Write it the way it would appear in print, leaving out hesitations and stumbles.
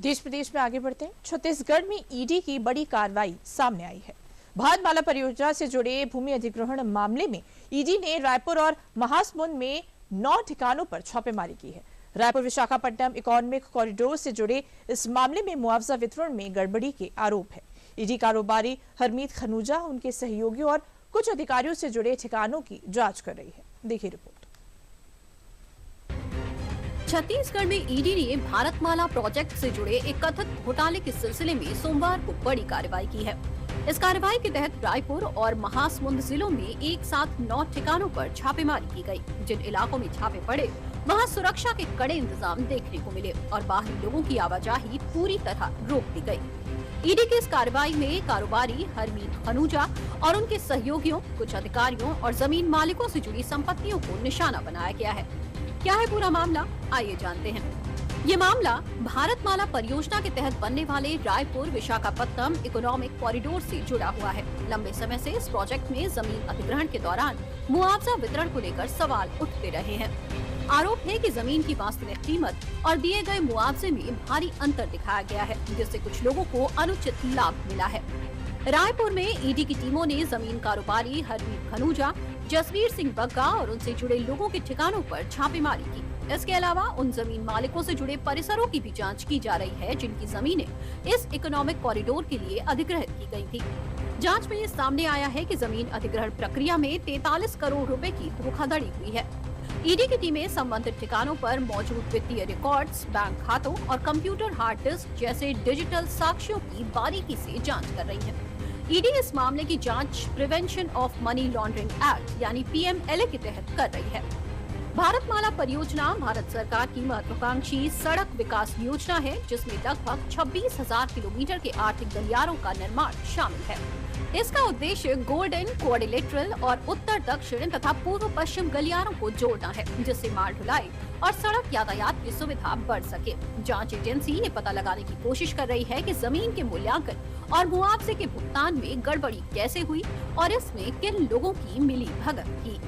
देश प्रदेश में आगे बढ़ते हैं। छत्तीसगढ़ में ईडी की बड़ी कार्रवाई सामने आई है। भारतमाला परियोजना से जुड़े भूमि अधिग्रहण मामले में ईडी ने रायपुर और महासमुंद में 9 ठिकानों पर छापेमारी की है। रायपुर विशाखापट्टनम इकोनॉमिक कॉरिडोर से जुड़े इस मामले में मुआवजा वितरण में गड़बड़ी के आरोप है। ईडी कारोबारी हरमीत खनूजा, उनके सहयोगियों और कुछ अधिकारियों से जुड़े ठिकानों की जांच कर रही है। देखिए रिपोर्ट। छत्तीसगढ़ में ईडी ने भारतमाला प्रोजेक्ट से जुड़े एक कथित घोटाले के सिलसिले में सोमवार को बड़ी कार्रवाई की है। इस कार्रवाई के तहत रायपुर और महासमुंद जिलों में एक साथ 9 ठिकानों पर छापेमारी की गई। जिन इलाकों में छापे पड़े वहां सुरक्षा के कड़े इंतजाम देखने को मिले और बाहरी लोगों की आवाजाही पूरी तरह रोक दी गई। ईडी की इस कार्रवाई में कारोबारी हरमीत खनूजा और उनके सहयोगियों, कुछ अधिकारियों और जमीन मालिकों से जुड़ी संपत्तियों को निशाना बनाया गया है। क्या है पूरा मामला, आइए जानते हैं। ये मामला भारतमाला परियोजना के तहत बनने वाले रायपुर विशाखापट्टनम इकोनॉमिक कॉरिडोर से जुड़ा हुआ है। लंबे समय से इस प्रोजेक्ट में जमीन अधिग्रहण के दौरान मुआवजा वितरण को लेकर सवाल उठते रहे हैं। आरोप है कि जमीन की वास्तविक कीमत और दिए गए मुआवजे में भारी अंतर दिखाया गया है, जिससे कुछ लोगों को अनुचित लाभ मिला है। रायपुर में ईडी की टीमों ने जमीन कारोबारी हरमीत खनूजा, जसवीर सिंह बग्गा और उनसे जुड़े लोगों के ठिकानों पर छापेमारी की। इसके अलावा उन जमीन मालिकों से जुड़े परिसरों की भी जांच की जा रही है, जिनकी जमीनें इस इकोनॉमिक कॉरिडोर के लिए अधिग्रहित की गई थी। जांच में ये सामने आया है कि जमीन अधिग्रहण प्रक्रिया में 43 करोड़ रुपए की धोखाधड़ी हुई है। ईडी की टीमें संबंधित ठिकानों पर मौजूद वित्तीय रिकॉर्ड्स, बैंक खातों और कंप्यूटर हार्ड डिस्क जैसे डिजिटल साक्ष्यों की बारीकी से जांच कर रही है। ईडी इस मामले की जांच prevention of money laundering act यानी पीएमएलए के तहत कर रही है। भारतमाला परियोजना भारत सरकार की महत्वाकांक्षी सड़क विकास योजना है, जिसमें लगभग 26,000 किलोमीटर के आर्थिक गलियारों का निर्माण शामिल है। इसका उद्देश्य गोल्डन क्वाड्रिलेटरल और उत्तर दक्षिण तथा पूर्व पश्चिम गलियारों को जोड़ना है, जिससे माल ढुलाई और सड़क यातायात की सुविधा बढ़ सके। जांच एजेंसी ये पता लगाने की कोशिश कर रही है कि जमीन के मूल्यांकन और मुआवजे के भुगतान में गड़बड़ी कैसे हुई और इसमें किन लोगों की मिली भगत थी।